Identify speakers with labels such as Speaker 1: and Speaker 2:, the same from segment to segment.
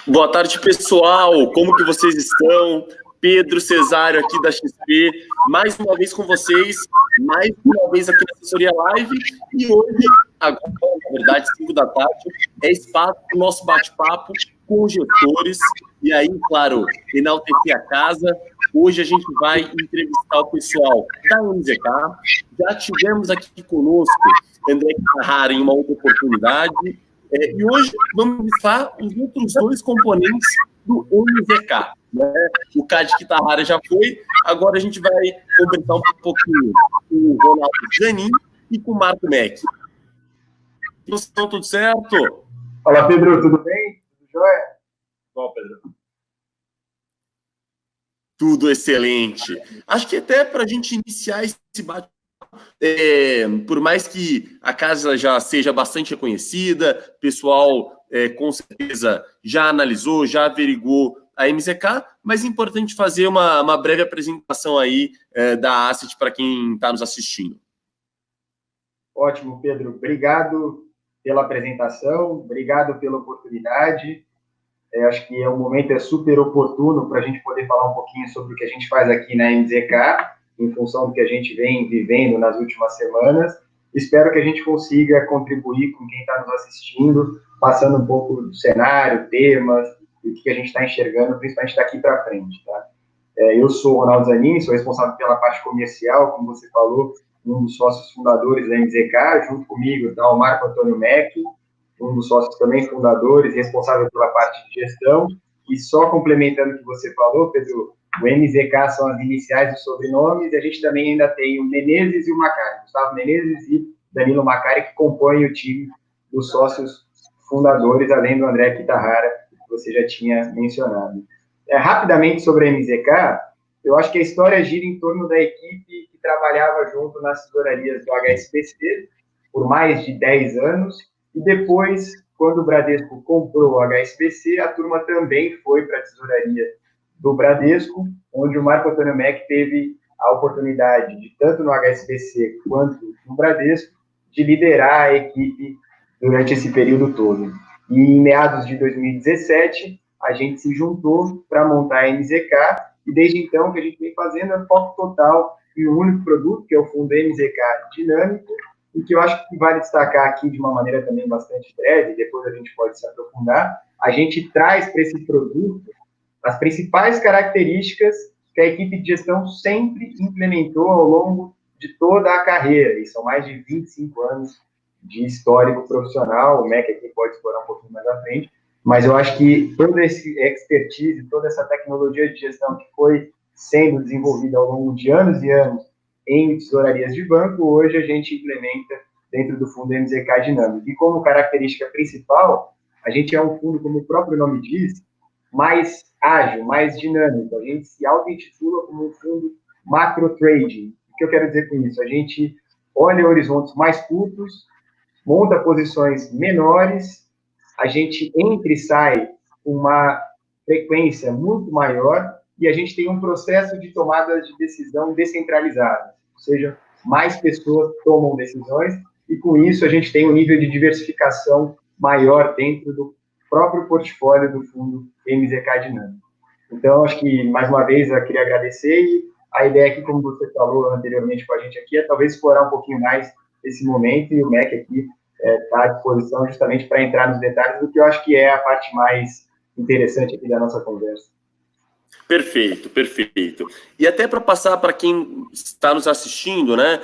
Speaker 1: Boa tarde, pessoal. Como que vocês estão? Pedro Cesário aqui da XP, mais uma vez com vocês, mais uma vez aqui na Assessoria Live, e hoje, agora, na verdade, 5 da tarde, é espaço para o nosso bate-papo com os gestores, e aí, claro, enaltecer a casa. Hoje a gente vai entrevistar o pessoal da MZK, já tivemos aqui conosco André Carrara em uma outra oportunidade, e hoje vamos entrevistar os outros dois componentes do MZK. Né? O Cade Kitahara já foi, agora a gente vai conversar um pouquinho com o Ronaldo Zanin e com o Marco Meck. Estão tudo certo?
Speaker 2: Fala, Pedro, tudo bem? Tudo jóia?
Speaker 1: Bom, Pedro. Tudo excelente. Acho que até para a gente iniciar esse bate, por mais que a casa já seja bastante reconhecida, o pessoal com certeza já analisou, já averigou a MZK, mas é importante fazer uma breve apresentação aí da Asset para quem está nos assistindo.
Speaker 2: Ótimo, Pedro. Obrigado pela apresentação, obrigado pela oportunidade. Acho que o momento é super oportuno para a gente poder falar um pouquinho sobre o que a gente faz aqui na MZK, em função do que a gente vem vivendo nas últimas semanas. Espero que a gente consiga contribuir com quem está nos assistindo, passando um pouco do cenário, temas, e o que a gente está enxergando, principalmente daqui para frente, tá? Eu sou o Ronaldo Zanin, sou responsável pela parte comercial, como você falou, um dos sócios fundadores da MZK, junto comigo está o Marco Antônio Meck, um dos sócios também fundadores, responsável pela parte de gestão, e só complementando o que você falou, Pedro, o MZK são as iniciais dos sobrenomes, e a gente também ainda tem o Menezes e o Macari, Gustavo Menezes e Danilo Macari, que compõem o time dos sócios fundadores, além do André Kitahara, que você já tinha mencionado. Rapidamente sobre a MZK, eu acho que a história gira em torno da equipe que trabalhava junto nas tesourarias do HSBC por mais de 10 anos, e depois, quando o Bradesco comprou o HSBC, a turma também foi para a tesouraria do Bradesco, onde o Marco Antônio Meck teve a oportunidade de, tanto no HSBC quanto no Bradesco, de liderar a equipe durante esse período todo. E em meados de 2017, a gente se juntou para montar a MZK, e desde então o que a gente vem fazendo é foco total em um único produto, que é o fundo MZK Dinâmico, e que eu acho que vale destacar aqui de uma maneira também bastante breve, depois a gente pode se aprofundar, a gente traz para esse produto as principais características que a equipe de gestão sempre implementou ao longo de toda a carreira, e são mais de 25 anos de histórico profissional. O Meck aqui pode explorar um pouquinho mais à frente, mas eu acho que toda essa expertise, toda essa tecnologia de gestão que foi sendo desenvolvida ao longo de anos e anos em tesourarias de banco, hoje a gente implementa dentro do fundo MZK Dinâmico. E como característica principal, a gente é um fundo, como o próprio nome diz, mais ágil, mais dinâmico. A gente se auto-intitula como um fundo macro trading. O que eu quero dizer com isso? A gente olha horizontes mais curtos, monta posições menores, a gente entra e sai com uma frequência muito maior, e a gente tem um processo de tomada de decisão descentralizado, ou seja, mais pessoas tomam decisões, e com isso a gente tem um nível de diversificação maior dentro do próprio portfólio do fundo MZK Dinâmico. Então, acho que, mais uma vez, eu queria agradecer, e a ideia aqui, como você falou anteriormente com a gente aqui, é talvez explorar um pouquinho mais esse momento, e o Meck aqui está à disposição justamente para entrar nos detalhes do que eu acho que é a parte mais interessante aqui da nossa conversa.
Speaker 1: Perfeito, perfeito. E até para passar para quem está nos assistindo, né?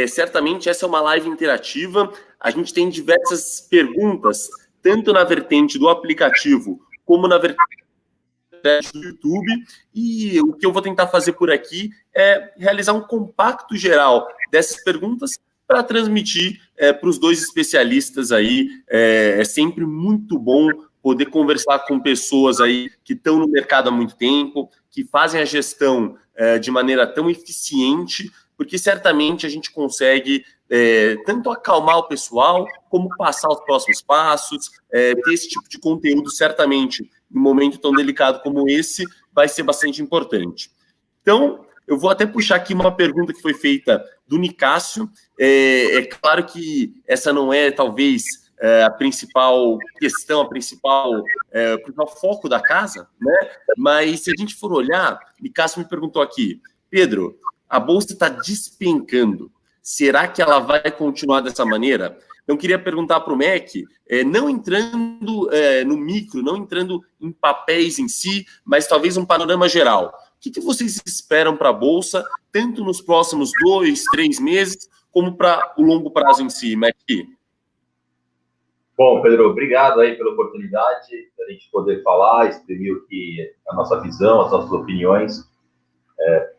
Speaker 1: Certamente essa é uma live interativa. A gente tem diversas perguntas, tanto na vertente do aplicativo como na vertente do YouTube. E o que eu vou tentar fazer por aqui é realizar um compacto geral dessas perguntas para transmitir para os dois especialistas aí. É sempre muito bom poder conversar com pessoas aí que estão no mercado há muito tempo, que fazem a gestão de maneira tão eficiente, porque certamente a gente consegue tanto acalmar o pessoal, como passar os próximos passos, ter esse tipo de conteúdo, certamente, em um momento tão delicado como esse, vai ser bastante importante. Então, eu vou até puxar aqui uma pergunta que foi feita do Nicásio. É claro que essa não é, talvez, a principal questão, o principal foco da casa, né? Mas se a gente for olhar, e Cássio me perguntou aqui, Pedro, a Bolsa está despencando. Será que ela vai continuar dessa maneira? Então, queria perguntar para o MEC, não entrando no micro, não entrando em papéis em si, mas talvez um panorama geral. O que vocês esperam para a Bolsa, tanto nos próximos 2, 3 meses, como para o longo prazo em si, MEC?
Speaker 3: Bom, Pedro, obrigado aí pela oportunidade de a gente poder falar, exprimir o que a nossa visão, as nossas opiniões. É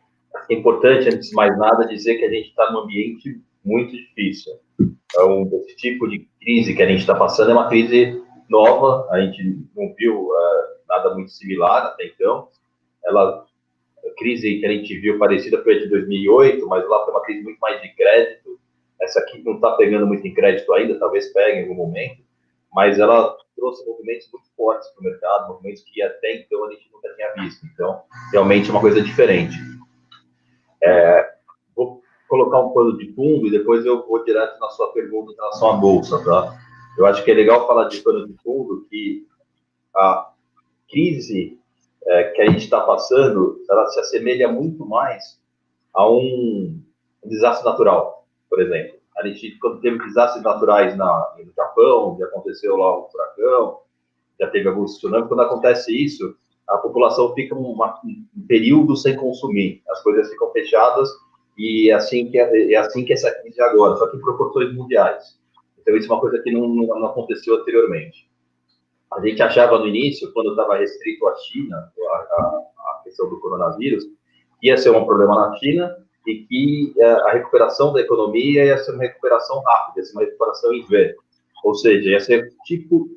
Speaker 3: importante, antes de mais nada, dizer que a gente está num ambiente muito difícil. Então, esse tipo de crise que a gente está passando é uma crise nova, a gente não viu nada muito similar até então. A crise que a gente viu parecida foi a de 2008, mas lá foi uma crise muito mais de crédito. Essa aqui não está pegando muito em crédito ainda, talvez pegue em algum momento, mas ela trouxe movimentos muito fortes para o mercado, movimentos que até então a gente nunca tinha visto. Então, realmente é uma coisa diferente. Vou colocar um pano de fundo e depois eu vou direto na sua pergunta em relação à Bolsa, tá? Eu acho que é legal falar de pano de fundo, que a crise que a gente está passando, ela se assemelha muito mais a um desastre natural, por exemplo. A gente, quando teve desastres naturais no Japão, já aconteceu lá o furacão, já teve alguns tsunamis, quando acontece isso, a população fica um período sem consumir, as coisas ficam fechadas, e é assim que essa crise agora, só que em proporções mundiais. Então, isso é uma coisa que não aconteceu anteriormente. A gente achava no início, quando estava restrito à China, a questão do coronavírus, ia ser um problema na China e que a recuperação da economia ia ser uma recuperação rápida, ia ser uma recuperação em V. Ou seja, ia ser tipo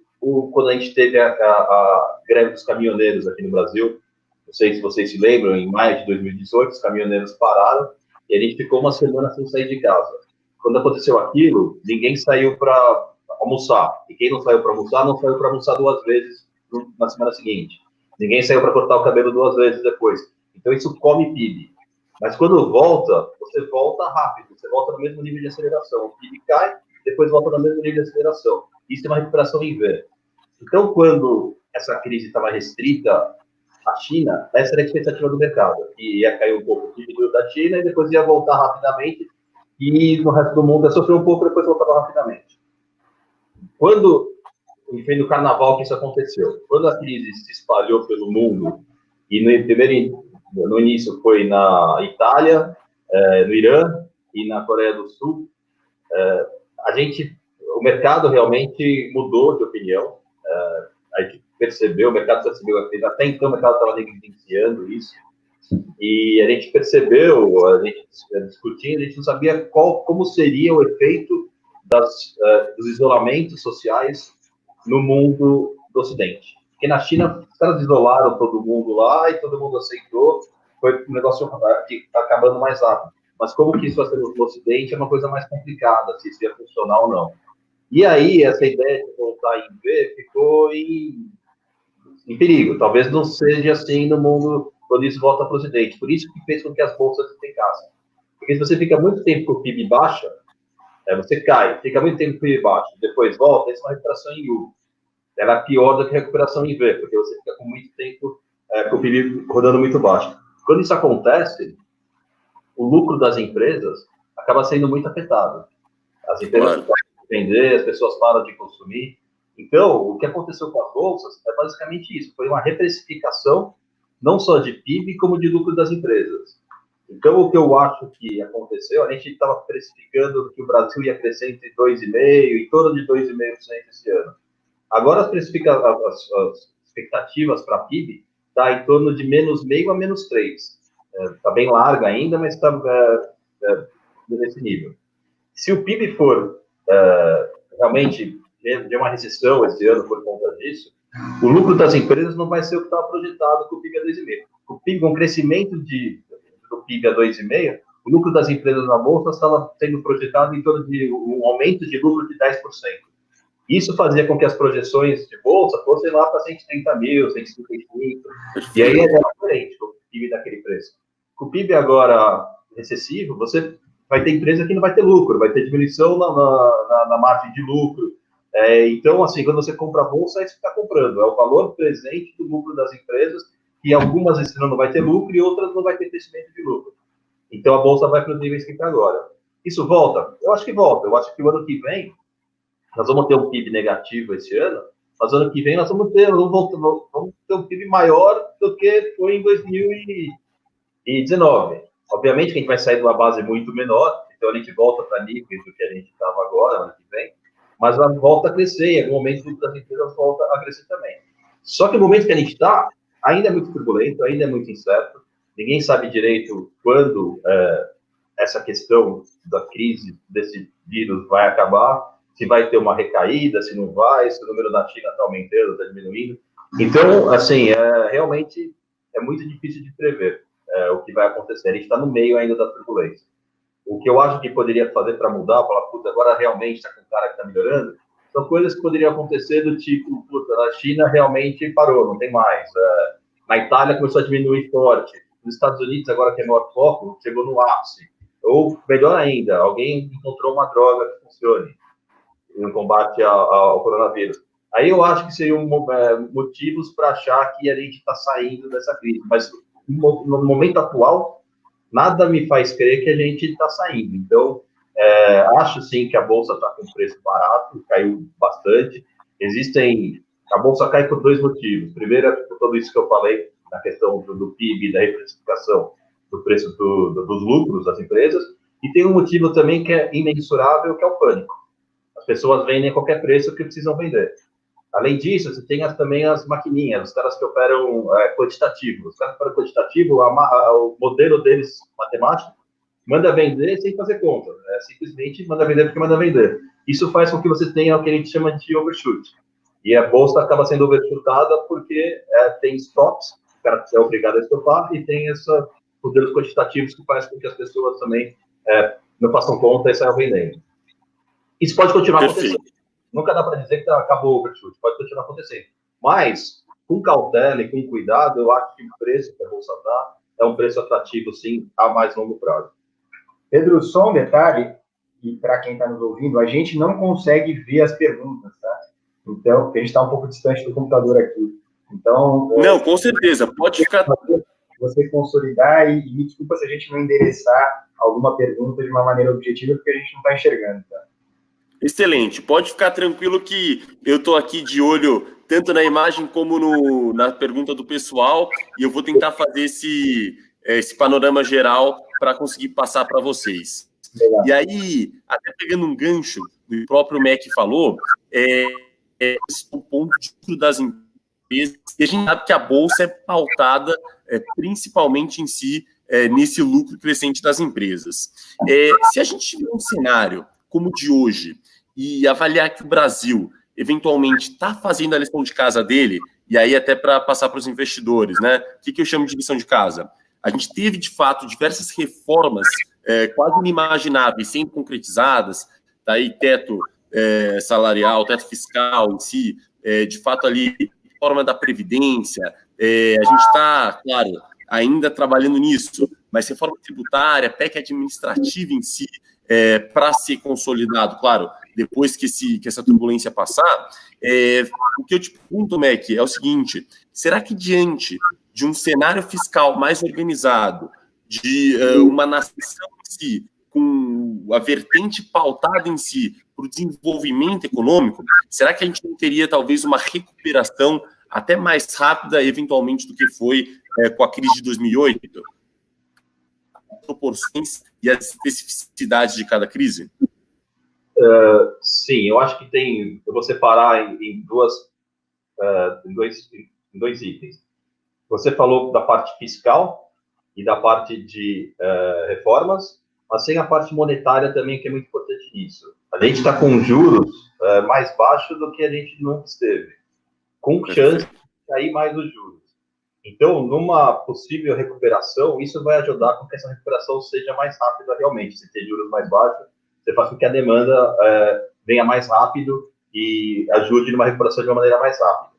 Speaker 3: quando a gente teve a greve dos caminhoneiros aqui no Brasil. Não sei se vocês se lembram, em maio de 2018, os caminhoneiros pararam e a gente ficou uma semana sem sair de casa. Quando aconteceu aquilo, ninguém saiu para almoçar. E quem não saiu para almoçar, não saiu para almoçar 2 vezes na semana seguinte. Ninguém saiu para cortar o cabelo 2 vezes depois. Então, isso come PIB. Mas quando volta, você volta rápido. Você volta no mesmo nível de aceleração. O PIB cai, depois volta no mesmo nível de aceleração. Isso é uma recuperação em V. Então, quando essa crise estava restrita à China, essa era a expectativa do mercado. Que ia cair um pouco o PIB da China e depois ia voltar rapidamente. E no resto do mundo ia sofrer um pouco e depois voltava rapidamente. Quando foi no carnaval que isso aconteceu, quando a crise se espalhou pelo mundo, e no início foi na Itália, no Irã e na Coreia do Sul, o mercado realmente mudou de opinião, a gente percebeu, o mercado percebeu, até então o mercado estava negligenciando isso, e a gente percebeu, a gente discutindo, a gente não sabia como seria o efeito dos isolamentos sociais no mundo do Ocidente. Porque na China, os caras isolaram todo mundo lá e todo mundo aceitou, foi um negócio que está acabando mais rápido. Mas como que isso vai ser no Ocidente é uma coisa mais complicada, se isso ia funcionar ou não. E aí, essa ideia de voltar em V ficou em perigo. Talvez não seja assim no mundo quando isso volta para o Ocidente. Por isso que fez com que as bolsas despencassem. Porque se você fica muito tempo com o PIB baixa, você cai, fica muito tempo com o PIB baixo, depois volta, isso é uma recuperação em U. Ela é pior do que a recuperação em V, porque você fica com muito tempo com o PIB rodando muito baixo. Quando isso acontece, o lucro das empresas acaba sendo muito afetado. As empresas param de vender, as pessoas param de consumir. Então, o que aconteceu com as bolsas é basicamente isso. Foi uma reprecificação, não só de PIB, como de lucro das empresas. Então, o que eu acho que aconteceu, a gente estava precificando que o Brasil ia crescer entre 2,5% em torno de 2,5% esse ano. Agora, as expectativas para PIB está em torno de -0,5% a -3%. Está bem larga ainda, mas está nesse nível. Se o PIB for realmente de uma recessão esse ano por conta disso, o lucro das empresas não vai ser o que estava projetado com o PIB a 2,5%. O PIB, com o crescimento do PIB a 2,5%, o lucro das empresas na Bolsa estava sendo projetado em torno de um aumento de lucro de 10%. Isso fazia com que as projeções de Bolsa fossem lá para 130 mil, 155. E aí é diferente o PIB daquele preço. Com o PIB agora recessivo, você vai ter empresa que não vai ter lucro, vai ter diminuição na margem de lucro, Então, assim, quando você compra a bolsa, é isso que está comprando, é o valor presente do lucro das empresas, e algumas esse ano não vai ter lucro e outras não vai ter crescimento de lucro. Então, a bolsa vai para os níveis que está agora. Isso volta? Eu acho que volta. Eu acho que o ano que vem, nós vamos ter um PIB negativo esse ano, mas ano que vem nós vamos ter um PIB maior do que foi em 2019. Obviamente que a gente vai sair de uma base muito menor, então a gente volta para níveis do que a gente estava agora, ano que vem, mas ela volta a crescer, e em algum momento o das empresas volta a crescer também. Só que o momento que a gente está, ainda é muito turbulento, ainda é muito incerto, ninguém sabe direito quando essa questão da crise desse vírus vai acabar, se vai ter uma recaída, se não vai, se o número na China está aumentando, está diminuindo. Então, assim, realmente é muito difícil de prever o que vai acontecer. A gente está no meio ainda da turbulência. O que eu acho que poderia fazer para mudar, falar, puta, agora realmente está com o cara que está melhorando, são coisas que poderiam acontecer do tipo, puta, na China realmente parou, não tem mais. Na Itália começou a diminuir forte. Nos Estados Unidos, agora que é maior foco, chegou no ápice. Ou, melhor ainda, alguém encontrou uma droga que funcione no combate ao coronavírus. Aí eu acho que seriam motivos para achar que a gente está saindo dessa crise. Mas no momento atual, nada me faz crer que a gente está saindo. Então, acho sim que a Bolsa está com preço barato, caiu bastante. A Bolsa cai por dois motivos. Primeiro, é por tudo isso que eu falei, na questão do PIB, da reprecificação do preço dos lucros das empresas. E tem um motivo também que é imensurável, que é o pânico. As pessoas vendem a qualquer preço que precisam vender. Além disso, você tem também as maquininhas, os caras que operam quantitativo. Os caras que operam quantitativo, o modelo deles matemático manda vender sem fazer conta. Simplesmente manda vender porque manda vender. Isso faz com que você tenha o que a gente chama de overshoot. E a bolsa acaba sendo overshootada porque tem stops, o cara é obrigado a estopar, e tem esses modelos quantitativos que faz com que as pessoas também não façam conta e saiam vendendo. Isso pode continuar acontecendo. Nunca dá para dizer que acabou o overshoot, pode continuar acontecendo. Mas, com cautela e com cuidado, eu acho que o preço que a Bolsa dá é um preço atrativo, sim, a mais longo prazo.
Speaker 2: Pedro, só um detalhe, e para quem está nos ouvindo, a gente não consegue ver as perguntas, tá? Então, porque a gente está um pouco distante do computador aqui. Então...
Speaker 1: Não, com certeza, pode ficar...
Speaker 2: Você consolidar e me desculpa se a gente não endereçar alguma pergunta de uma maneira objetiva, porque a gente não está enxergando, tá?
Speaker 1: Excelente, pode ficar tranquilo que eu estou aqui de olho tanto na imagem como na pergunta do pessoal, e eu vou tentar fazer esse panorama geral para conseguir passar para vocês. Legal. E aí, até pegando um gancho do que o próprio Mac falou, o ponto de vista das empresas, e a gente sabe que a Bolsa é pautada principalmente em si, nesse lucro crescente das empresas. Se a gente tiver um cenário como o de hoje, e avaliar que o Brasil, eventualmente, está fazendo a lição de casa dele, e aí até para passar para os investidores, né? O que eu chamo de lição de casa? A gente teve, de fato, diversas reformas quase inimagináveis sendo concretizadas, tá aí teto salarial, teto fiscal em si, de fato ali, reforma da Previdência, a gente está, claro, ainda trabalhando nisso, mas reforma tributária, PEC administrativa em si, para ser consolidado, claro, depois que essa turbulência passar, o que eu te pergunto, Mac, é o seguinte: será que diante de um cenário fiscal mais organizado, de uma nação em si, com a vertente pautada em si para o desenvolvimento econômico, será que a gente não teria talvez uma recuperação até mais rápida, eventualmente, do que foi com a crise de 2008? Proporções e as especificidades de cada crise?
Speaker 3: Sim, eu acho que eu vou separar em dois itens. Você falou da parte fiscal e da parte de reformas, mas tem a parte monetária também, que é muito importante nisso. A gente está com juros mais baixos do que a gente nunca esteve, com chance de cair mais os juros. Então, numa possível recuperação, isso vai ajudar com que essa recuperação seja mais rápida realmente. Se ter juros mais baixos, você faz com que a demanda venha mais rápido e ajude numa recuperação de uma maneira mais rápida.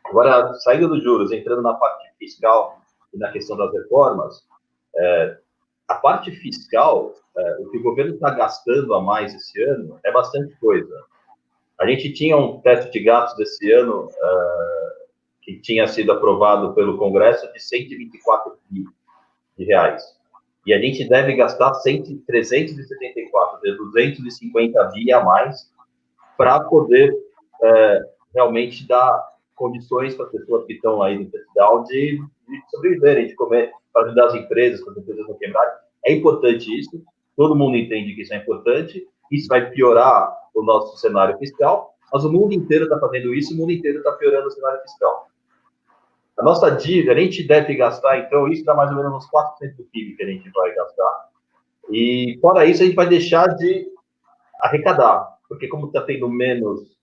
Speaker 3: Agora, saindo dos juros, entrando na parte fiscal e na questão das reformas, a parte fiscal, o que o governo está gastando a mais esse ano é bastante coisa. A gente tinha um teto de gastos esse ano que tinha sido aprovado pelo Congresso de 124 bi de reais. E a gente deve gastar 374, de 250 bi a mais para poder realmente dar condições para as pessoas que estão aí no festival de sobreviverem, de comer, para ajudar as empresas, para as empresas não quebrarem. É importante isso, todo mundo entende que isso é importante, isso vai piorar o nosso cenário fiscal, mas o mundo inteiro está fazendo isso, o mundo inteiro está piorando o cenário fiscal. A nossa dívida, a gente deve gastar, então, isso dá mais ou menos uns 4% do PIB que a gente vai gastar. E, fora isso, a gente vai deixar de arrecadar, porque como está tendo menos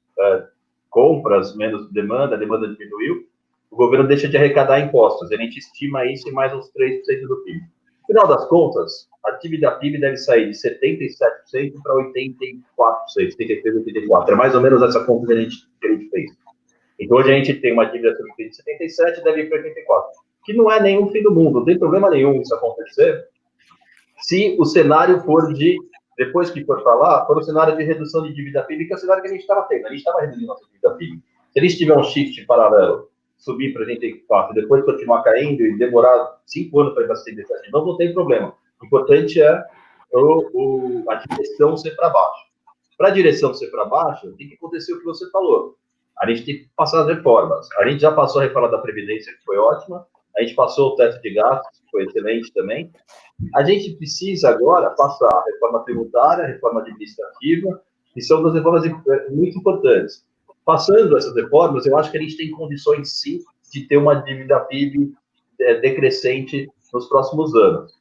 Speaker 3: compras, menos demanda, a demanda diminuiu, o governo deixa de arrecadar impostos. A gente estima isso em mais uns 3% do PIB. No final das contas, a dívida PIB deve sair de 77% para 84%, 73%, 84%. É mais ou menos essa conta que a gente fez. Então, hoje a gente tem uma dívida de 77% e deve ir para 84%, que não é nenhum fim do mundo, não tem problema nenhum isso acontecer, se o cenário for de, depois que for falar, for o cenário de redução de dívida PIB, que é o cenário que a gente estava tendo. A gente estava reduzindo nossa dívida PIB. Se eles tiverem um shift paralelo, subir para 84%, depois continuar caindo e demorar 5 anos para ir para 77%, de novo, não tem problema. O importante é a direção ser para baixo. Para a direção ser para baixo, tem que acontecer o que você falou. A gente tem que passar as reformas. A gente já passou a reforma da Previdência, que foi ótima. A gente passou o teto de gastos, que foi excelente também. A gente precisa agora passar a reforma tributária, a reforma administrativa, que são duas reformas muito importantes. Passando essas reformas, eu acho que a gente tem condições, sim, de ter uma dívida PIB decrescente nos próximos anos.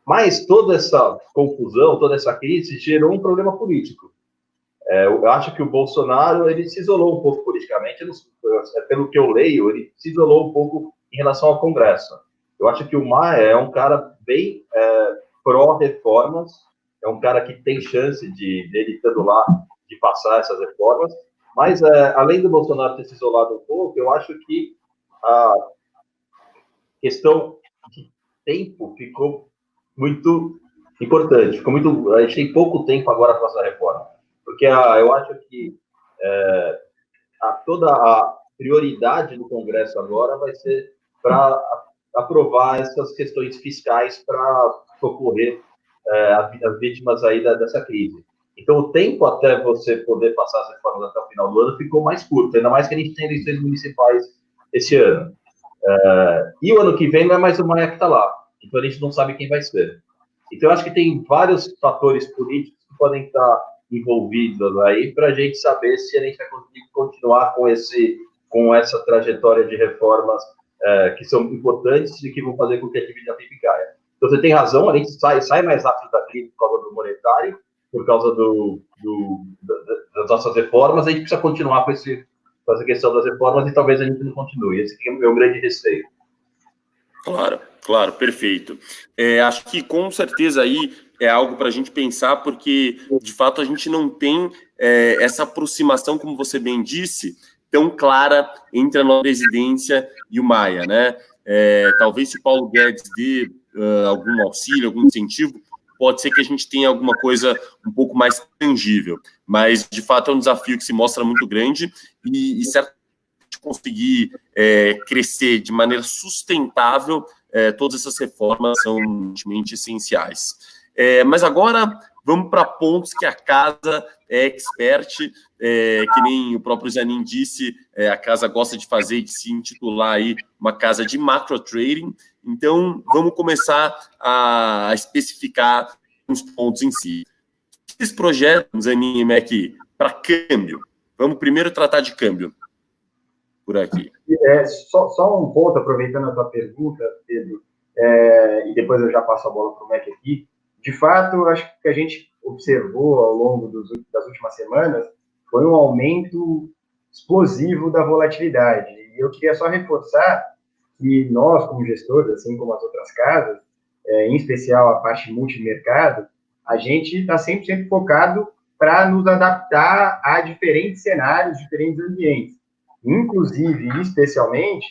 Speaker 3: Mas toda essa confusão, toda essa crise gerou um problema político. Eu acho que o Bolsonaro, ele se isolou um pouco politicamente, pelo que eu leio, ele se isolou um pouco em relação ao Congresso. Eu acho que o Maia é um cara bem pró-reformas, é um cara que tem chance dele estando lá, de passar essas reformas, mas além do Bolsonaro ter se isolado um pouco, eu acho que a questão de tempo ficou muito importante, a gente tem pouco tempo agora para essa reforma. Porque eu acho que toda a prioridade do Congresso agora vai ser para aprovar essas questões fiscais para socorrer as vítimas aí dessa crise. Então, o tempo até você poder passar as reformas até o final do ano ficou mais curto, ainda mais que a gente tem eleições municipais esse ano. E o ano que vem não é mais o Maia que está lá, então a gente não sabe quem vai ser. Então, eu acho que tem vários fatores políticos que podem estar envolvidos aí para a gente saber se a gente vai conseguir continuar com essa trajetória de reformas que são importantes e que vão fazer com que a dívida PIB caia. Então, você tem razão, a gente sai mais rápido da crise por causa do monetário, por causa das nossas reformas, a gente precisa continuar com essa questão das reformas e talvez a gente não continue. Esse é o meu grande receio.
Speaker 1: Claro, perfeito. Acho que com certeza aí é algo para a gente pensar, porque de fato a gente não tem essa aproximação, como você bem disse, tão clara entre a nossa presidência e o Maia, né? Talvez se o Paulo Guedes dê algum auxílio, algum incentivo, pode ser que a gente tenha alguma coisa um pouco mais tangível, mas de fato é um desafio que se mostra muito grande e certamente conseguir crescer de maneira sustentável, todas essas reformas são realmente essenciais. Mas agora vamos para pontos que a casa é expert, que nem o próprio Zanin disse, a casa gosta de fazer e de se intitular aí uma casa de macro trading. Então vamos começar a especificar os pontos em si. Esses projetos, Zanin e Mac, para câmbio. Vamos primeiro tratar de câmbio por aqui.
Speaker 2: Só um ponto, aproveitando a tua pergunta, Pedro, e depois eu já passo a bola para o Mac aqui. De fato, acho que a gente observou ao longo das últimas semanas foi um aumento explosivo da volatilidade. E eu queria só reforçar que nós, como gestores, assim como as outras casas, em especial a parte multimercado, a gente está sempre focado para nos adaptar a diferentes cenários, diferentes ambientes. Inclusive, especialmente,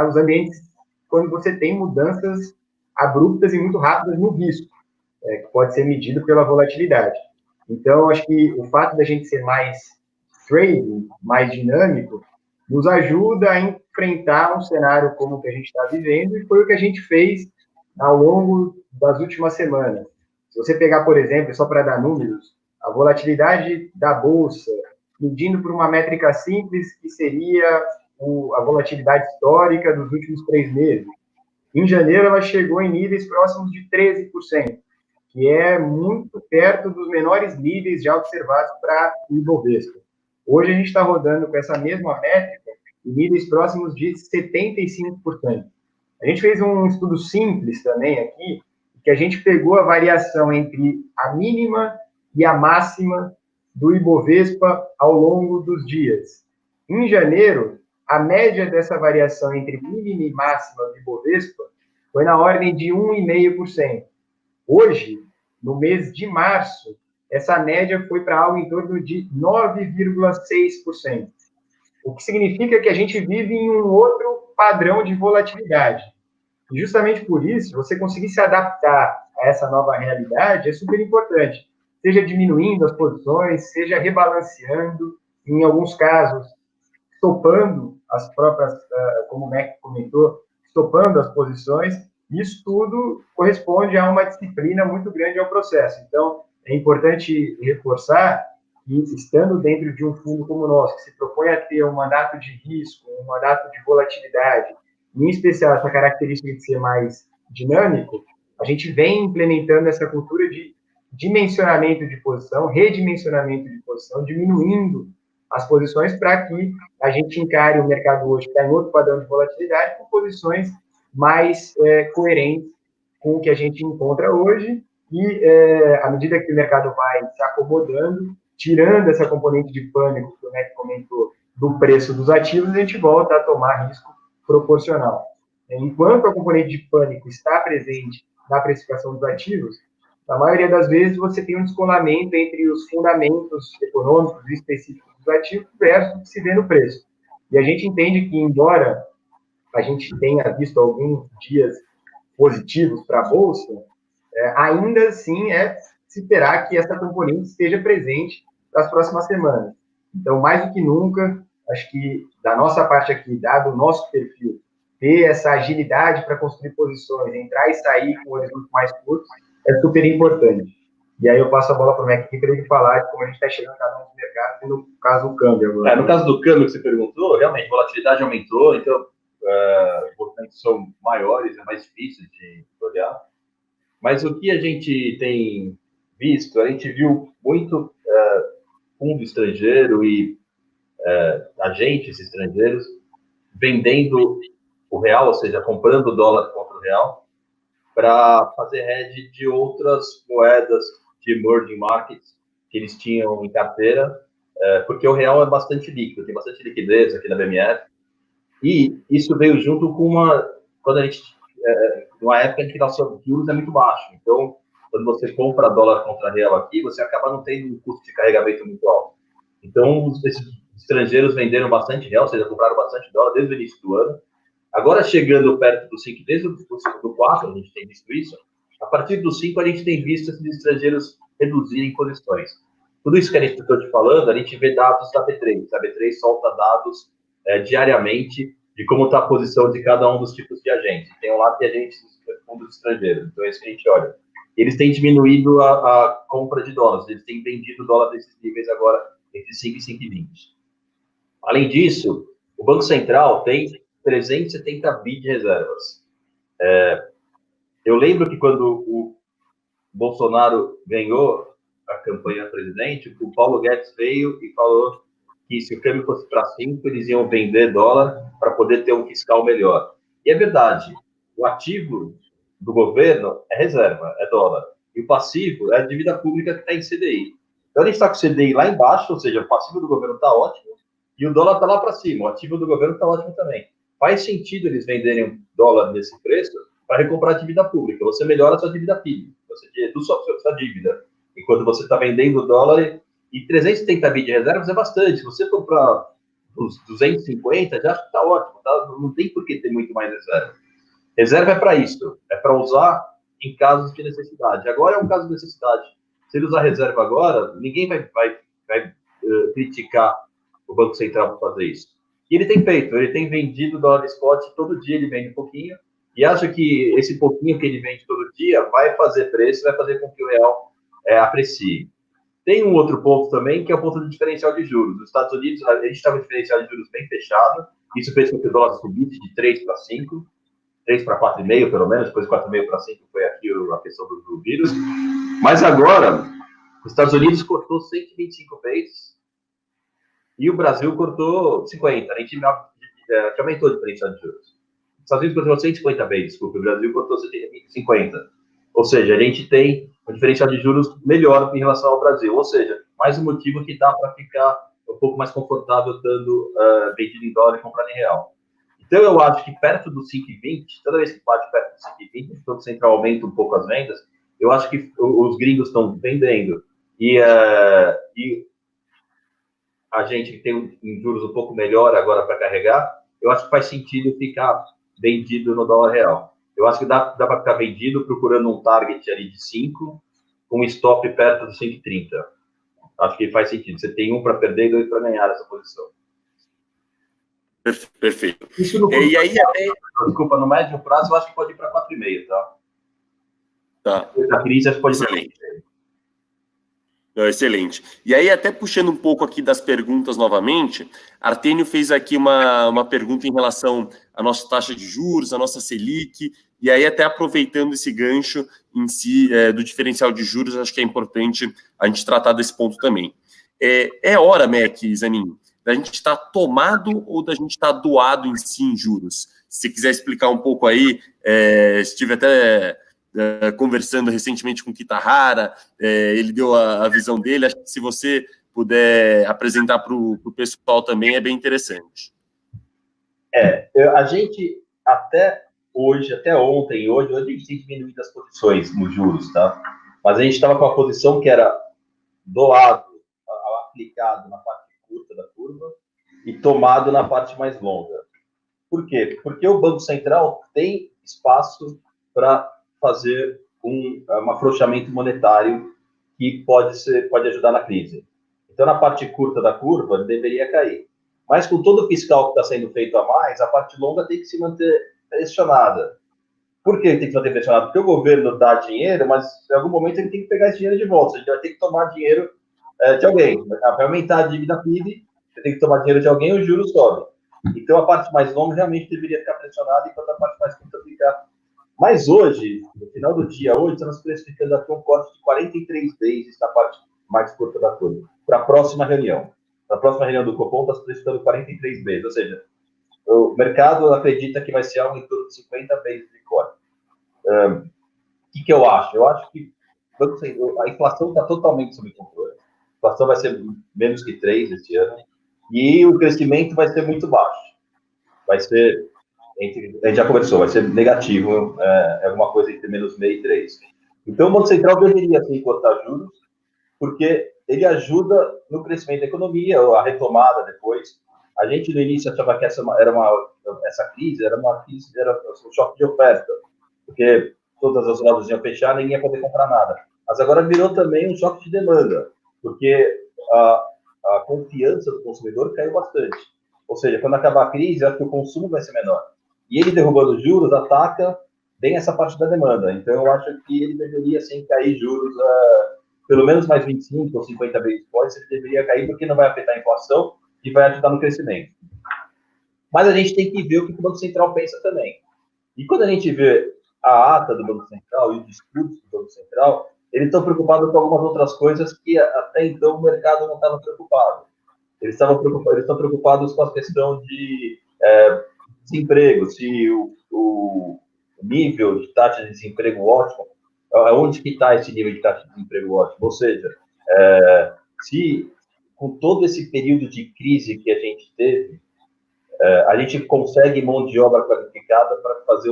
Speaker 2: os ambientes quando você tem mudanças abruptas e muito rápidas no risco, que pode ser medido pela volatilidade. Então, acho que o fato da gente ser mais trading mais dinâmico nos ajuda a enfrentar um cenário como o que a gente está vivendo, e foi o que a gente fez ao longo das últimas semanas. Se você pegar, por exemplo, só para dar números, a volatilidade da Bolsa, medindo por uma métrica simples, que seria a volatilidade histórica dos últimos 3 meses. Em janeiro, ela chegou em níveis próximos de 13%, que é muito perto dos menores níveis já observados para o Ibovespa. Hoje, a gente está rodando com essa mesma métrica em níveis próximos de 75%. A gente fez um estudo simples também aqui, que a gente pegou a variação entre a mínima e a máxima do Ibovespa ao longo dos dias. Em janeiro, a média dessa variação entre mínima e máxima do Ibovespa foi na ordem de 1,5%. Hoje, no mês de março, essa média foi para algo em torno de 9,6%. O que significa que a gente vive em um outro padrão de volatilidade. E justamente por isso, você conseguir se adaptar a essa nova realidade é super importante. Seja diminuindo as posições, seja rebalanceando, em alguns casos, estopando as próprias, como o Mac comentou, estopando as posições. Isso tudo corresponde a uma disciplina muito grande ao processo. Então, é importante reforçar que, estando dentro de um fundo como o nosso, que se propõe a ter um mandato de risco, um mandato de volatilidade, em especial essa característica de ser mais dinâmico, a gente vem implementando essa cultura de dimensionamento de posição, redimensionamento de posição, diminuindo as posições para que a gente encare o mercado hoje, que está em outro padrão de volatilidade, com posições mais coerentes com o que a gente encontra hoje, e à medida que o mercado vai se acomodando, tirando essa componente de pânico que o Mac comentou do preço dos ativos, a gente volta a tomar risco proporcional. Enquanto a componente de pânico está presente na precificação dos ativos, na maioria das vezes você tem um descolamento entre os fundamentos econômicos específicos dos ativos versus o que se vê no preço. E a gente entende que, embora a gente tenha visto alguns dias positivos para a Bolsa, ainda assim é se esperar que essa componente esteja presente nas próximas semanas. Então, mais do que nunca, acho que da nossa parte aqui, dado o nosso perfil, ter essa agilidade para construir posições, entrar e sair com horizontes mais curtos, é super importante. E aí eu passo a bola para o Mac aqui para ele falar de como a gente está chegando cada um dos mercados, e no caso do câmbio agora.
Speaker 3: No caso do câmbio que você perguntou, realmente, a volatilidade aumentou, então os importantes são maiores, é mais difícil de olhar. Mas o que a gente tem visto, a gente viu muito fundo estrangeiro e agentes estrangeiros vendendo o real, ou seja, comprando o dólar contra o real, para fazer hedge de outras moedas de emerging markets que eles tinham em carteira, porque o real é bastante líquido, tem bastante liquidez aqui na BMF, e isso veio junto com quando a gente, numa época em que nossos juros é muito baixo, então, quando você compra dólar contra real aqui, você acaba não tendo um custo de carregamento muito alto. Então, esses estrangeiros venderam bastante real, ou seja, compraram bastante dólar desde o início do ano. Agora, chegando perto do 5, desde o 4, a gente tem visto isso. A partir do 5, a gente tem visto esses estrangeiros reduzirem posições. Tudo isso que a gente está te falando, a gente vê dados da B3. A B3 solta dados diariamente de como está a posição de cada um dos tipos de agentes. Tem um lado de agentes fundos estrangeiros, então é isso que a gente olha. Eles têm diminuído a compra de dólares, eles têm vendido dólar desses níveis agora entre 5 e 5,20. Além disso, o Banco Central tem 370 bi de reservas. Eu lembro que quando o Bolsonaro ganhou a campanha presidente, o Paulo Guedes veio e falou que se o câmbio fosse para 5, eles iam vender dólar para poder ter um fiscal melhor. E é verdade, o ativo do governo é reserva, é dólar. E o passivo é a dívida pública que está em CDI. Então a gente está com o CDI lá embaixo, ou seja, o passivo do governo está ótimo, e o dólar está lá para cima, o ativo do governo está ótimo também. Faz sentido eles venderem dólar nesse preço para recomprar a dívida pública. Você melhora a sua dívida PIB, você reduz a sua dívida. Enquanto você está vendendo dólar, e 370 bi de reservas é bastante. Se você for para os 250, já está ótimo, tá? Não tem por que ter muito mais reserva. Reserva é para isso, é para usar em casos de necessidade. Agora é um caso de necessidade. Se ele usar reserva agora, ninguém vai criticar o Banco Central para fazer isso. E ele tem feito, ele tem vendido dólar spot, todo dia ele vende um pouquinho, e acho que esse pouquinho que ele vende todo dia vai fazer preço, vai fazer com que o real aprecie. Tem um outro ponto também, que é o ponto do diferencial de juros. Nos Estados Unidos, a gente estava com o diferencial de juros bem fechado, isso fez com que o dólar subisse de 3 para 5, 3 para 4,5 pelo menos, depois 4,5 para 5 foi aqui a questão do vírus. Mas agora, os Estados Unidos cortou 125 vezes e o Brasil cortou 50. A gente aumentou o diferencial de juros. Os Estados Unidos cortou 150 vezes, desculpa, o Brasil cortou 50. Ou seja, a gente tem um diferencial de juros melhor em relação ao Brasil. Ou seja, mais um motivo que dá para ficar um pouco mais confortável estando vendido em dólar e comprando em real. Então, eu acho que perto do 5,20, toda vez que bate perto do 5,20, o Banco Central aumenta um pouco as vendas, eu acho que os gringos estão vendendo. E a gente tem um juros um pouco melhor agora para carregar, eu acho que faz sentido ficar vendido no dólar real. Eu acho que dá para ficar vendido procurando um target ali de 5, com um stop perto de 5,30. Acho que faz sentido. Você tem um para perder e 2 para ganhar essa posição.
Speaker 1: Perfeito.
Speaker 3: Isso no
Speaker 1: e aí,
Speaker 3: desculpa, no médio prazo eu acho que pode ir para 4,5, tá?
Speaker 1: Tá.
Speaker 3: A crise acho que pode ir para 4,5.
Speaker 1: Excelente. E aí, até puxando um pouco aqui das perguntas novamente, Artênio fez aqui uma pergunta em relação à nossa taxa de juros, à nossa Selic, e aí até aproveitando esse gancho em si do diferencial de juros, acho que é importante a gente tratar desse ponto também. É hora, Mac, Zanin, da gente estar tomado ou da gente estar doado em si em juros? Se quiser explicar um pouco aí, estive até conversando recentemente com o Kitahara, ele deu a visão dele, acho que se você puder apresentar para o pessoal também é bem interessante.
Speaker 3: A gente até hoje, até ontem, hoje a gente tem diminuído as posições nos juros, tá? Mas a gente estava com a posição que era doado, aplicado na parte curta da curva e tomado na parte mais longa. Por quê? Porque o Banco Central tem espaço para fazer um afrouxamento monetário que pode ajudar na crise. Então, na parte curta da curva, deveria cair. Mas com todo o fiscal que está sendo feito a mais, a parte longa tem que se manter pressionada. Por que tem que se manter pressionada? Porque o governo dá dinheiro, mas em algum momento ele tem que pegar esse dinheiro de volta. A gente vai ter que tomar dinheiro de alguém. Vai aumentar a dívida PIB, você tem que tomar dinheiro de alguém e o juros sobe. Então, a parte mais longa realmente deveria ficar pressionada, enquanto a parte mais curta ficar. Mas hoje, no final do dia, hoje estamos precificando aqui um corte de 43 vezes na parte mais curta da curva, para a próxima reunião. Na próxima reunião do Copom, está precificando 43 vezes, ou seja, o mercado acredita que vai ser algo em torno de 50 vezes de corte. O que eu acho? Eu acho que a inflação está totalmente sob controle. A inflação vai ser menos que 3 esse ano, e o crescimento vai ser muito baixo. Vai ser, a gente já conversou, vai ser negativo, alguma coisa entre menos meio e 3. Então, o Banco Central deveria, sim, cortar juros, porque ele ajuda no crescimento da economia, a retomada depois. A gente, no início, achava que essa crise era um choque de oferta, porque todas as lojas iam fechar, ninguém ia poder comprar nada. Mas agora virou também um choque de demanda, porque a confiança do consumidor caiu bastante. Ou seja, quando acabar a crise, eu acho que o consumo vai ser menor. E ele derrubando os juros, ataca bem essa parte da demanda. Então, eu acho que ele deveria, sim, cair juros pelo menos mais 25 ou 50 vezes points, ele deveria cair, porque não vai afetar a inflação e vai ajudar no crescimento. Mas a gente tem que ver o que o Banco Central pensa também. E quando a gente vê a ata do Banco Central e o discurso do Banco Central, eles estão preocupados com algumas outras coisas que até então o mercado não estava preocupado. Eles estão preocupados com a questão de desemprego, se o nível de taxa de desemprego ótimo, onde que está esse nível de taxa de desemprego ótimo? Ou seja, se com todo esse período de crise que a gente teve, a gente consegue mão de obra qualificada para fazer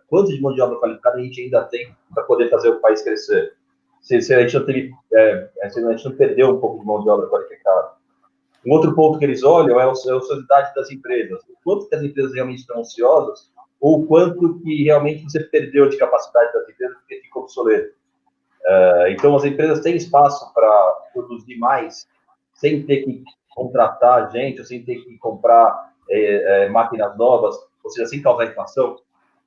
Speaker 3: quanto de mão de obra qualificada a gente ainda tem para poder fazer o país crescer? Se a gente não teve, a gente não perdeu um pouco de mão de obra qualificada. Um outro ponto que eles olham é a ociosidade das empresas. O quanto que as empresas realmente estão ociosas ou o quanto que realmente você perdeu de capacidade das empresas porque ficou obsoleto. Então, as empresas têm espaço para produzir mais sem ter que contratar gente, ou sem ter que comprar máquinas novas, ou seja, sem causar inflação.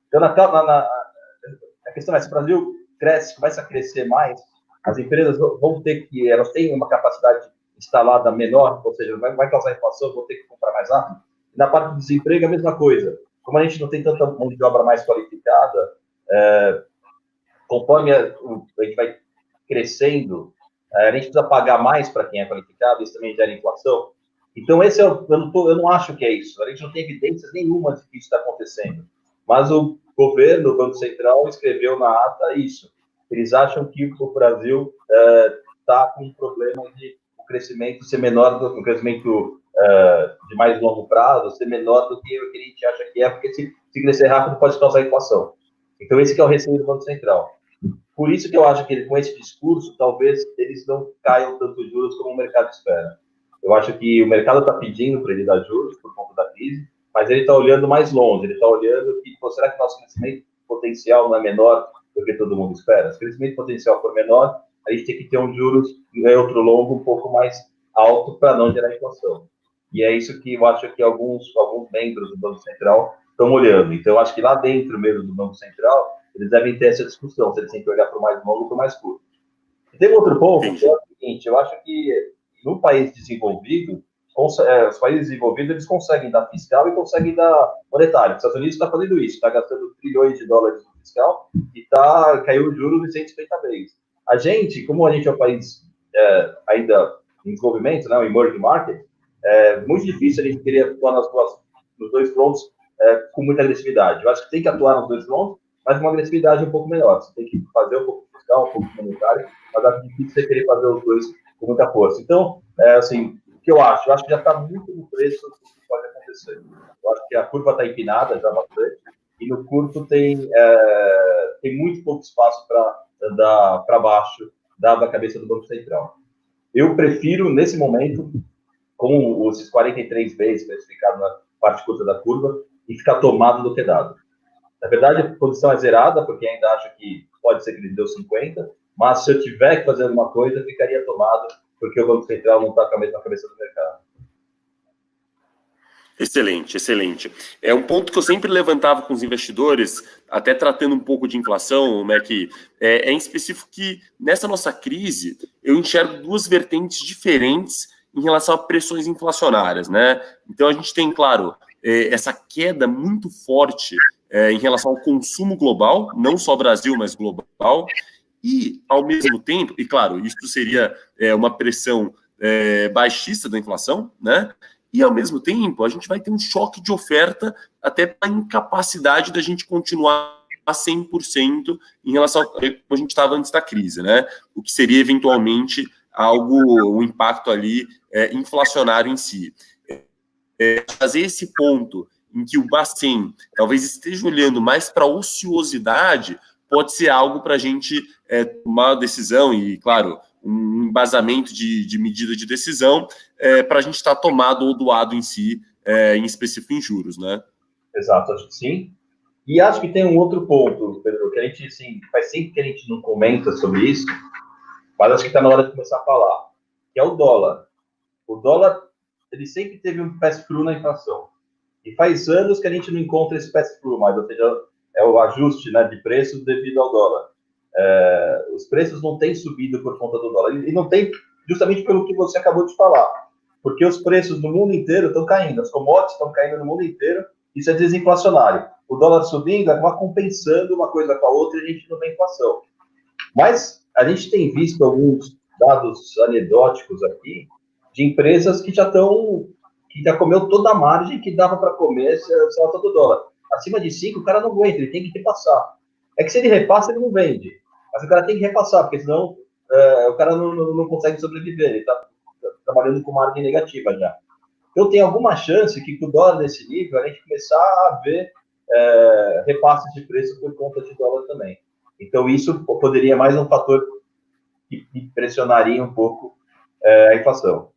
Speaker 3: Então, a questão é, se o Brasil cresce, começa a crescer mais, as empresas vão ter que, elas têm uma capacidade instalada menor, ou seja, vai causar inflação, vão ter que comprar mais rápido. E na parte do desemprego, a mesma coisa. Como a gente não tem tanta mão de obra mais qualificada, conforme a gente vai crescendo, a gente precisa pagar mais para quem é qualificado, isso também gera inflação. Então, eu não acho que é isso. A gente não tem evidências nenhuma de que isso está acontecendo. Mas o governo, o Banco Central, escreveu na ata isso. Eles acham que o Brasil está com um problema de o crescimento ser menor, o crescimento de mais longo prazo ser menor do que o que a gente acha que é, porque se crescer rápido pode causar inflação. Então, esse que é o receio do Banco Central. Por isso que eu acho que com esse discurso, talvez eles não caiam tanto juros como o mercado espera. Eu acho que o mercado está pedindo para ele dar juros por conta da crise, mas ele está olhando mais longe, ele está olhando que, será que nosso crescimento potencial não é menor do que todo mundo espera? Se o crescimento potencial for menor, a gente tem que ter um juros neutro longo um pouco mais alto para não gerar inflação. E é isso que eu acho que alguns membros do Banco Central estão olhando. Então, eu acho que lá dentro mesmo do Banco Central, eles devem ter essa discussão, se eles têm que olhar para o mais longo ou para o mais curto. E tem um outro ponto, que é o seguinte, eu acho que no país desenvolvido, os países desenvolvidos, eles conseguem dar fiscal e conseguem dar monetário. Os Estados Unidos está fazendo isso, está gastando trilhões de dólares no fiscal e caiu o juros de 150 vezes. A gente, como a gente é um país ainda em desenvolvimento, né, um emerging market, é muito difícil a gente querer atuar nos dois fronts com muita agressividade. Eu acho que tem que atuar nos dois fronts, mas com uma agressividade um pouco menor. Você tem que fazer um pouco fiscal, um pouco monetário, mas acho difícil você querer fazer os dois com muita força. Então, assim, o que eu acho que já está muito no preço do que pode acontecer. Eu acho que a curva está empinada já bastante, e no curto tem muito pouco espaço para andar para baixo, dado a cabeça do Banco Central. Eu prefiro, nesse momento, com esses 43 vezes especificados na parte curta da curva, e ficar tomado do que dado. Na verdade, a posição é zerada, porque ainda acho que pode ser que ele deu 50, mas se eu tiver que fazer alguma coisa, ficaria tomado, porque o Banco Central não está com a mesma cabeça do mercado.
Speaker 1: Excelente, excelente. É um ponto que eu sempre levantava com os investidores, até tratando um pouco de inflação, Mac, em específico que nessa nossa crise eu enxergo duas vertentes diferentes em relação a pressões inflacionárias, né? Então a gente tem, claro, essa queda muito forte em relação ao consumo global, não só Brasil, mas global, e ao mesmo tempo, e claro, isso seria uma pressão baixista da inflação, né? E, ao mesmo tempo, a gente vai ter um choque de oferta até para a incapacidade da gente continuar a 100% em relação a como a gente estava antes da crise, né? O que seria, eventualmente, um impacto ali inflacionário em si. Fazer esse ponto em que o Bacen talvez esteja olhando mais para a ociosidade pode ser algo para a gente tomar uma decisão e, claro, um embasamento de medida de decisão para a gente estar tomado ou doado em si, em específico em juros, né?
Speaker 3: Exato, acho que sim. E acho que tem um outro ponto, Pedro, que a gente, assim, faz sempre que a gente não comenta sobre isso, mas acho que está na hora de começar a falar, que é o dólar. O dólar, ele sempre teve um pass-through na inflação. E faz anos que a gente não encontra esse pass-through mais, ou seja, é o ajuste, né, de preços devido ao dólar. Os preços não têm subido por conta do dólar. E não tem justamente pelo que você acabou de falar. Porque os preços no mundo inteiro estão caindo. As commodities estão caindo no mundo inteiro. Isso é desinflacionário. O dólar subindo acaba compensando uma coisa com a outra e a gente não tem inflação. Mas a gente tem visto alguns dados anedóticos aqui de empresas que já comeu toda a margem que dava para comer se alta do dólar. Acima de 5, o cara não aguenta, ele tem que repassar. É que se ele repassa, ele não vende. Mas o cara tem que repassar, porque senão o cara não consegue sobreviver. Ele está trabalhando com margem negativa já. Então tem alguma chance que com o dólar nesse nível, a gente começar a ver repasses de preço por conta de dólar também. Então isso poderia mais um fator que pressionaria um pouco a inflação.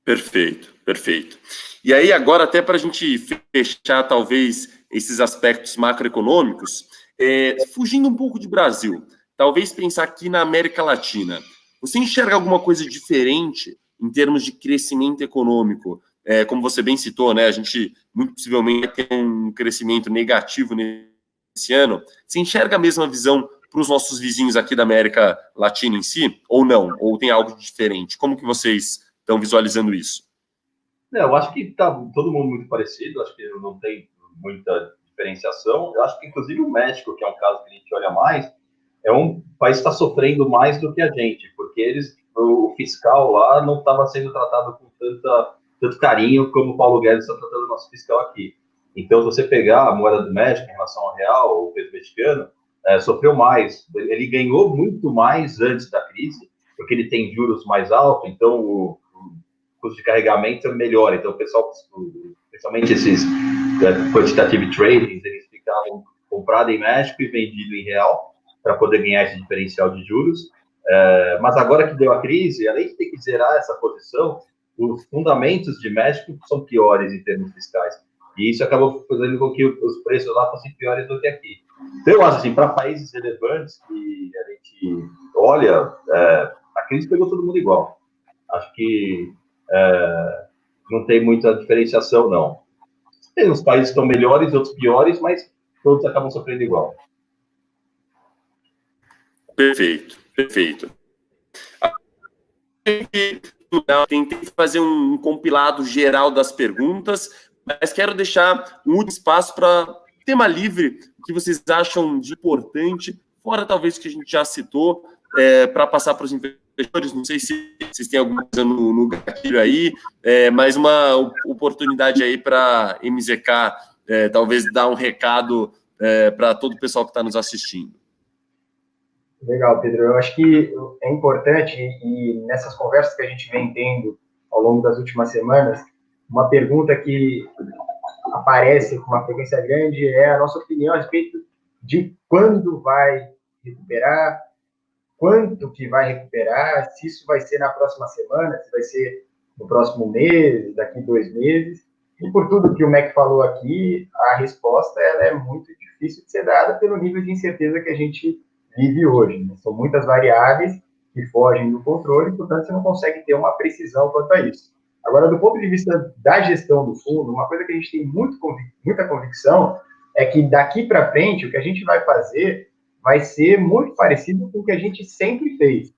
Speaker 1: Perfeito, perfeito. E aí agora, até para a gente fechar talvez esses aspectos macroeconômicos, fugindo um pouco de Brasil, talvez pensar aqui na América Latina. Você enxerga alguma coisa diferente em termos de crescimento econômico? Como você bem citou, né, a gente muito possivelmente vai ter um crescimento negativo nesse ano. Você enxerga a mesma visão para os nossos vizinhos aqui da América Latina em si, ou não? Ou tem algo diferente? Como que vocês estão visualizando isso?
Speaker 3: Eu acho que está todo mundo muito parecido, acho que não tem muita diferenciação. Eu acho que, inclusive, o México, que é um caso que a gente olha mais, é um país que está sofrendo mais do que a gente, porque o fiscal lá não estava sendo tratado com tanto carinho como o Paulo Guedes está tratando o nosso fiscal aqui. Então, se você pegar a moeda do México em relação ao real, o peso mexicano, sofreu mais. Ele ganhou muito mais antes da crise, porque ele tem juros mais altos, então o custo de carregamento é melhor. Então, o pessoal, principalmente esses quantitative tradings, eles ficavam comprado em México e vendido em real para poder ganhar esse diferencial de juros. Mas agora que deu a crise, além de ter que zerar essa posição, os fundamentos de México são piores em termos fiscais. E isso acabou fazendo com que os preços lá fossem piores do que aqui. Então, eu acho assim, para países relevantes que a gente olha, a crise pegou todo mundo igual. Acho que não tem muita diferenciação, não. Tem uns países que estão melhores, outros piores, mas todos acabam sofrendo igual.
Speaker 1: Perfeito, perfeito. Tentei fazer um compilado geral das perguntas, mas quero deixar um último espaço para tema livre, o que vocês acham de importante, fora talvez o que a gente já citou, para passar para os investidores. Não sei se vocês têm alguma coisa no gatilho aí, mais uma oportunidade aí para MZK talvez dar um recado para todo o pessoal que está nos assistindo.
Speaker 2: Legal, Pedro. Eu acho que é importante, e nessas conversas que a gente vem tendo ao longo das últimas semanas, uma pergunta que aparece com uma frequência grande é a nossa opinião a respeito de quando vai recuperar, quanto que vai recuperar, se isso vai ser na próxima semana, se vai ser no próximo mês, daqui 2 meses. E por tudo que o Mac falou aqui, a resposta ela é muito difícil de ser dada pelo nível de incerteza que a gente vive hoje. Né? São muitas variáveis que fogem do controle, portanto, você não consegue ter uma precisão quanto a isso. Agora, do ponto de vista da gestão do fundo, uma coisa que a gente tem muita convicção é que daqui para frente, o que a gente vai fazer vai ser muito parecido com o que a gente sempre fez.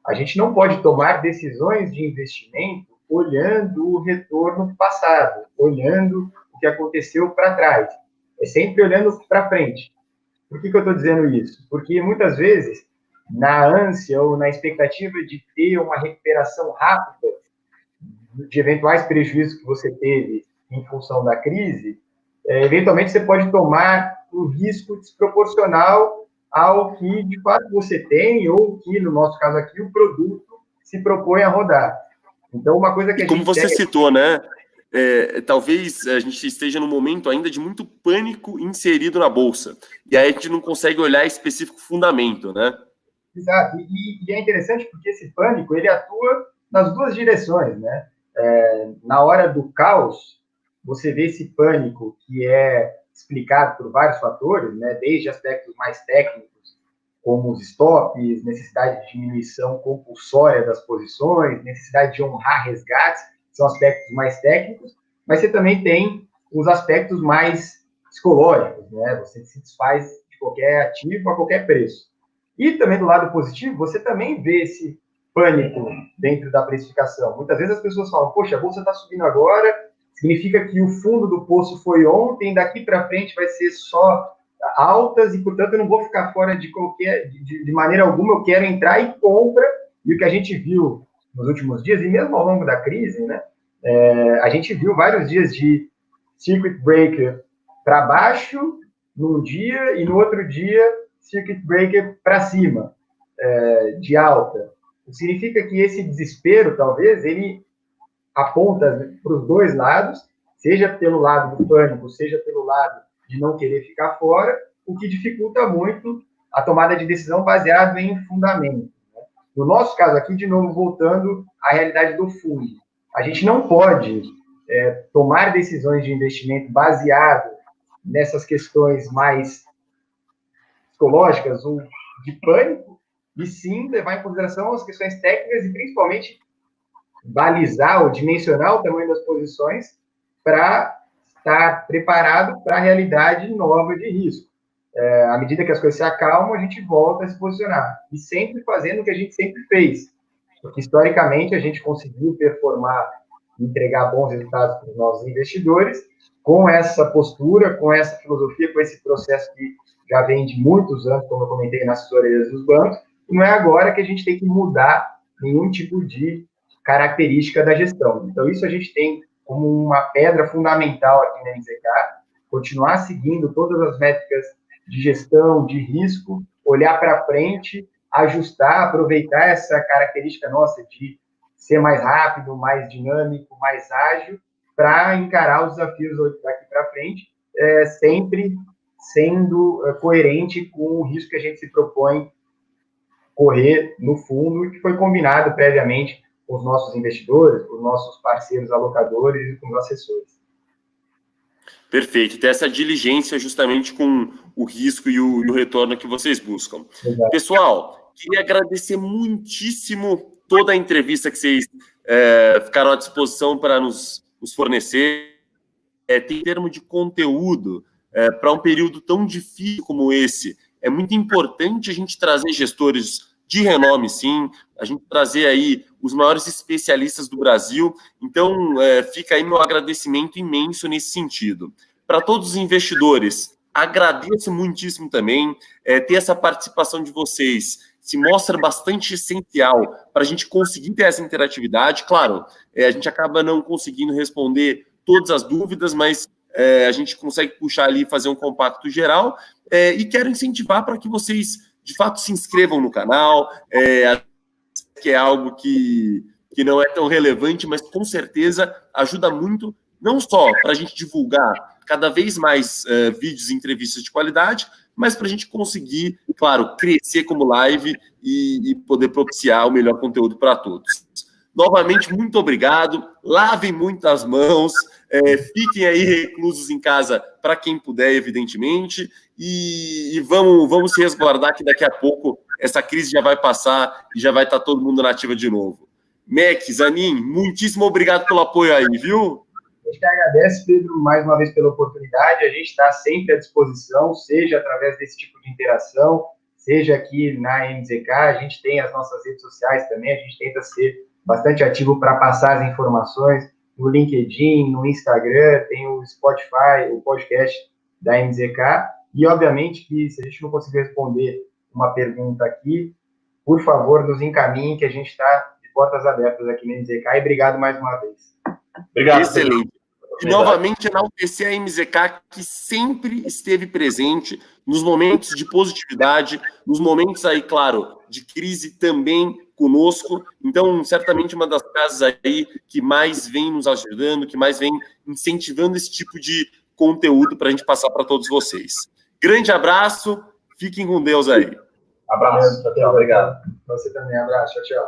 Speaker 2: A gente não pode tomar decisões de investimento olhando o retorno passado, olhando o que aconteceu para trás. É sempre olhando para frente. Por que eu estou dizendo isso? Porque muitas vezes, na ânsia ou na expectativa de ter uma recuperação rápida de eventuais prejuízos que você teve em função da crise, eventualmente você pode tomar um risco desproporcional ao que, de fato, você tem ou que, no nosso caso aqui, o produto se propõe a rodar. Então, uma coisa que a gente...
Speaker 1: Como você citou, né? Talvez a gente esteja num momento ainda de muito pânico inserido na Bolsa. E aí a gente não consegue olhar específico fundamento, né?
Speaker 2: Exato. E é interessante porque esse pânico, ele atua nas duas direções, né? Na hora do caos, você vê esse pânico que é explicado por vários fatores, né? Desde aspectos mais técnicos, como os stops, necessidade de diminuição compulsória das posições, necessidade de honrar resgates, são aspectos mais técnicos, mas você também tem os aspectos mais psicológicos, né? Você se desfaz de qualquer ativo a qualquer preço. E também do lado positivo, você também vê esse pânico dentro da precificação. Muitas vezes as pessoas falam, poxa, a bolsa está subindo agora, significa que o fundo do poço foi ontem, daqui para frente vai ser só altas e, portanto, eu não vou ficar fora de maneira alguma, eu quero entrar e compra. E o que a gente viu nos últimos dias, e mesmo ao longo da crise, né, a gente viu vários dias de circuit breaker para baixo num dia e no outro dia circuit breaker para cima, de alta. Significa que esse desespero, talvez, ele aponta para os dois lados, seja pelo lado do pânico, seja pelo lado de não querer ficar fora, o que dificulta muito a tomada de decisão baseada em fundamento. Né? No nosso caso aqui, de novo, voltando à realidade do fundo, a gente não pode tomar decisões de investimento baseado nessas questões mais psicológicas ou de pânico, e sim levar em consideração as questões técnicas e, principalmente, balizar ou dimensionar o tamanho das posições para estar preparado para a realidade nova de risco. À medida que as coisas se acalmam, a gente volta a se posicionar. E sempre fazendo o que a gente sempre fez. Porque, historicamente, a gente conseguiu performar e entregar bons resultados para os nossos investidores com essa postura, com essa filosofia, com esse processo que já vem de muitos anos, como eu comentei, nas assessorias dos bancos. E não é agora que a gente tem que mudar nenhum tipo de característica da gestão. Então, isso a gente tem como uma pedra fundamental aqui na NZK, continuar seguindo todas as métricas de gestão, de risco, olhar para frente, ajustar, aproveitar essa característica nossa de ser mais rápido, mais dinâmico, mais ágil, para encarar os desafios daqui para frente, sempre sendo coerente com o risco que a gente se propõe correr no fundo e que foi combinado previamente com os nossos investidores, com os nossos parceiros alocadores e com os assessores.
Speaker 1: Perfeito. Ter essa diligência justamente com o risco e o retorno que vocês buscam. Exato. Pessoal, queria agradecer muitíssimo toda a entrevista que vocês ficaram à disposição para nos fornecer. Em termos de conteúdo, para um período tão difícil como esse, é muito importante a gente trazer gestores de renome, sim, a gente trazer aí os maiores especialistas do Brasil. Então, fica aí meu agradecimento imenso nesse sentido. Para todos os investidores, agradeço muitíssimo também. Ter essa participação de vocês se mostra bastante essencial para a gente conseguir ter essa interatividade. Claro, a gente acaba não conseguindo responder todas as dúvidas, mas a gente consegue puxar ali e fazer um compacto geral. E quero incentivar para que vocês, de fato, se inscrevam no canal, que é algo que não é tão relevante, mas com certeza ajuda muito, não só para a gente divulgar cada vez mais vídeos e entrevistas de qualidade, mas para a gente conseguir, claro, crescer como live e poder propiciar o melhor conteúdo para todos. Novamente, muito obrigado. Lavem muitas mãos, fiquem aí reclusos em casa para quem puder, evidentemente, e vamos se resguardar que daqui a pouco essa crise já vai passar e já vai estar todo mundo na ativa de novo. Mac, Zanin, muitíssimo obrigado pelo apoio aí, viu?
Speaker 2: A gente agradece, Pedro, mais uma vez pela oportunidade. A gente está sempre à disposição, seja através desse tipo de interação, seja aqui na NZK. A gente tem as nossas redes sociais também, a gente tenta ser bastante ativo para passar as informações no LinkedIn, no Instagram, tem o Spotify, o podcast da NZK. E, obviamente, que se a gente não conseguir responder uma pergunta aqui, por favor, nos encaminhe, que a gente está de portas abertas aqui na NZK. E obrigado mais uma vez.
Speaker 1: Obrigado. Excelente. E, novamente, enaltecer a MZK, que sempre esteve presente nos momentos de positividade, nos momentos aí, claro, de crise também conosco. Então, certamente uma das casas aí que mais vem nos ajudando, que mais vem incentivando esse tipo de conteúdo para a gente passar para todos vocês. Grande abraço, fiquem com Deus aí.
Speaker 2: Abraço, tchau, obrigado. Você também, abraço, tchau, tchau.